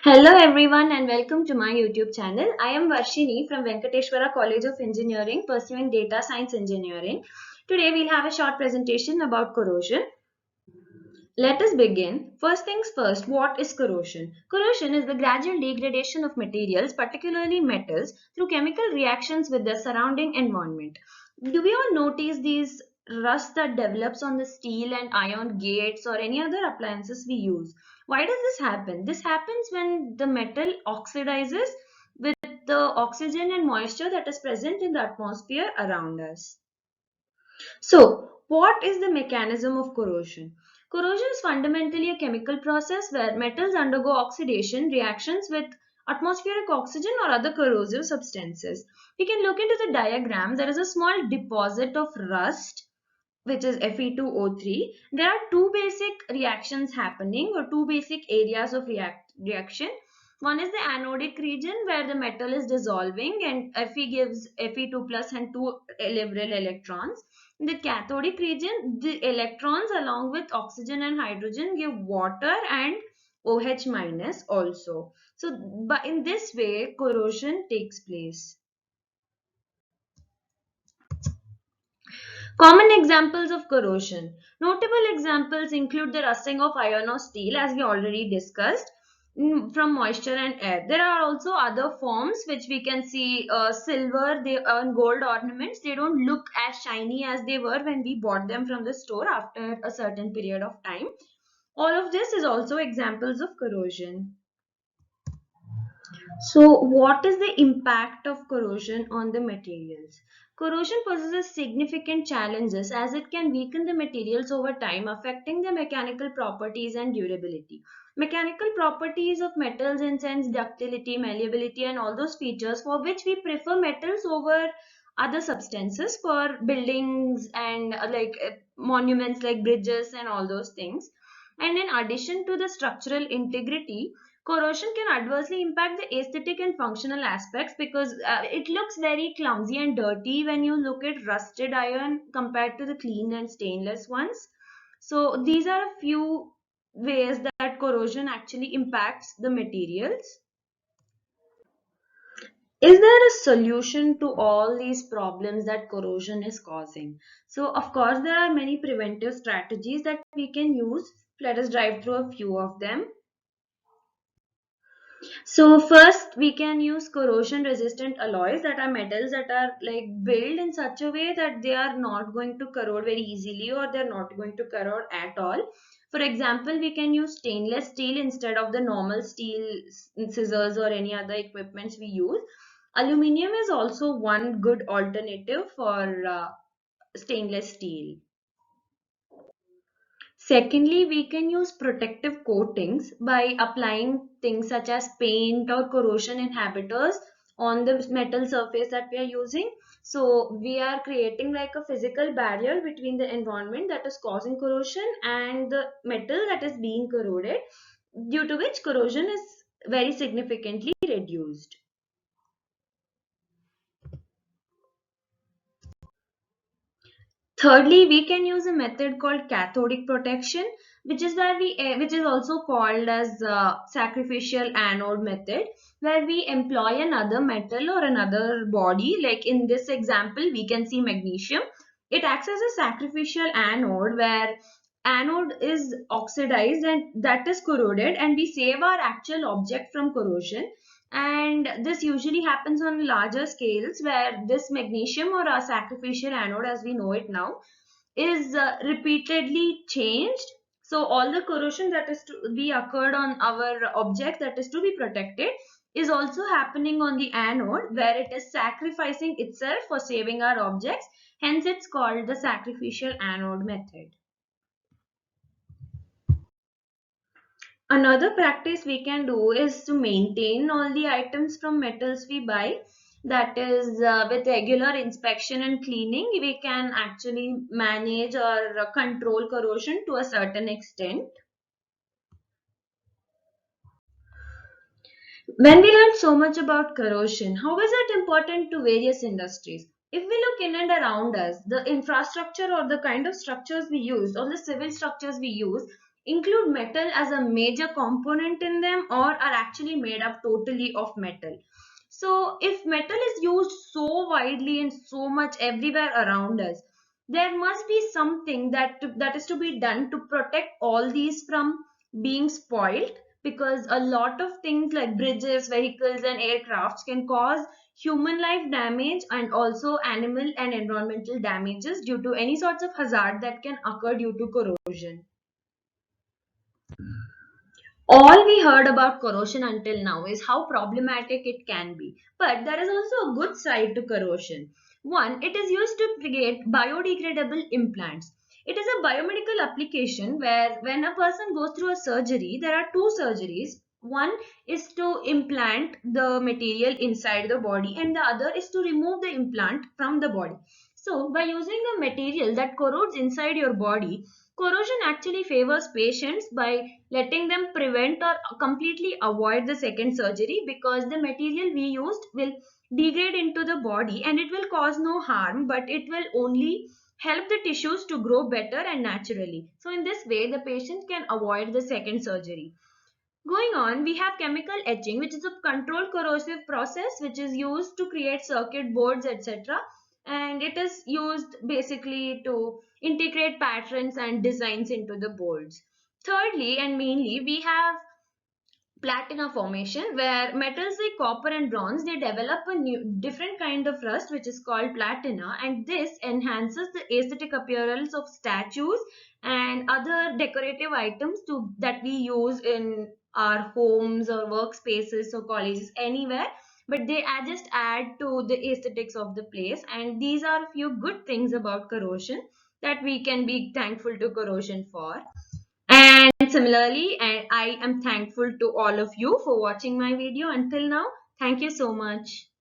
Hello everyone and welcome to my YouTube channel. I am Varshini from Venkateshwara College of Engineering pursuing Data Science Engineering. Today we'll have a short presentation about corrosion. Let us begin. First things first, what is corrosion? Corrosion is the gradual degradation of materials, particularly metals, through chemical reactions with their surrounding environment. Do we all notice these rust that develops on the steel and iron gates or any other appliances we use? Why does this happen? This happens when the metal oxidizes with the oxygen and moisture that is present in the atmosphere around us. So, what is the mechanism of corrosion? Corrosion is fundamentally a chemical process where metals undergo oxidation reactions with atmospheric oxygen or other corrosive substances. We can look into the diagram. There is a small deposit of rust, which is Fe2O3. There are two basic reactions happening, or two basic areas of reaction. One is the anodic region where the metal is dissolving and Fe gives Fe2 plus and two liberal electrons. In the cathodic region, the electrons along with oxygen and hydrogen give water and OH minus also. So, but in this way, corrosion takes place. Common examples of corrosion. Notable examples include the rusting of iron or steel, as we already discussed, from moisture and air. There are also other forms which we can see silver and gold ornaments. They don't look as shiny as they were when we bought them from the store after a certain period of time. All of this is also examples of corrosion. So, what is the impact of corrosion on the materials? Corrosion poses significant challenges as it can weaken the materials over time, affecting their mechanical properties and durability. Mechanical properties of metals in sense ductility, malleability, and all those features for which we prefer metals over other substances for buildings and monuments like bridges and all those things. And in addition to the structural integrity, corrosion can adversely impact the aesthetic and functional aspects because it looks very clumsy and dirty when you look at rusted iron compared to the clean and stainless ones. So these are a few ways that corrosion actually impacts the materials. Is there a solution to all these problems that corrosion is causing? So of course there are many preventive strategies that we can use. Let us dive through a few of them. So first we can use corrosion resistant alloys, that are metals that are like built in such a way that they are not going to corrode very easily or they're not going to corrode at all. For example, we can use stainless steel instead of the normal steel scissors or any other equipments we use. Aluminium is also one good alternative for stainless steel. Secondly, we can use protective coatings by applying things such as paint or corrosion inhibitors on the metal surface that we are using. So we are creating like a physical barrier between the environment that is causing corrosion and the metal that is being corroded, due to which corrosion is very significantly reduced. Thirdly, we can use a method called cathodic protection, which is also called as sacrificial anode method, where we employ another metal or another body. Like in this example, we can see magnesium. It acts as a sacrificial anode where anode is oxidized and that is corroded, and we save our actual object from corrosion. And this usually happens on larger scales where this magnesium or a sacrificial anode as we know it now is repeatedly changed. So all the corrosion that is to be occurred on our object that is to be protected is also happening on the anode where it is sacrificing itself for saving our objects. Hence it's called the sacrificial anode method. Another practice we can do is to maintain all the items from metals we buy. That is, with regular inspection and cleaning, we can actually manage or control corrosion to a certain extent. When we learn so much about corrosion, how is it important to various industries? If we look in and around us, the infrastructure or the kind of structures we use or the civil structures we use include metal as a major component in them or are actually made up totally of metal. So, if metal is used so widely and so much everywhere around us, there must be something that is to be done to protect all these from being spoiled, because a lot of things like bridges, vehicles, and aircrafts can cause human life damage and also animal and environmental damages due to any sorts of hazard that can occur due to corrosion. All we heard about corrosion until now is how problematic it can be. But there is also a good side to corrosion. One, it is used to create biodegradable implants. It is a biomedical application where when a person goes through a surgery, there are two surgeries. One is to implant the material inside the body, and the other is to remove the implant from the body. So, by using a material that corrodes inside your body, corrosion actually favors patients by letting them prevent or completely avoid the second surgery, because the material we used will degrade into the body and it will cause no harm, but it will only help the tissues to grow better and naturally. So, in this way, the patient can avoid the second surgery. Going on, we have chemical etching, which is a controlled corrosive process which is used to create circuit boards, etc. And it is used basically to integrate patterns and designs into the boards. Thirdly, and mainly, we have platina formation, where metals like copper and bronze, they develop a new different kind of rust which is called platina, and this enhances the aesthetic appearance of statues and other decorative items that we use in our homes or workspaces or colleges anywhere, but they just add to the aesthetics of the place. And these are a few good things about corrosion that we can be thankful to corrosion for. And similarly, I am thankful to all of you for watching my video until now. Thank you so much.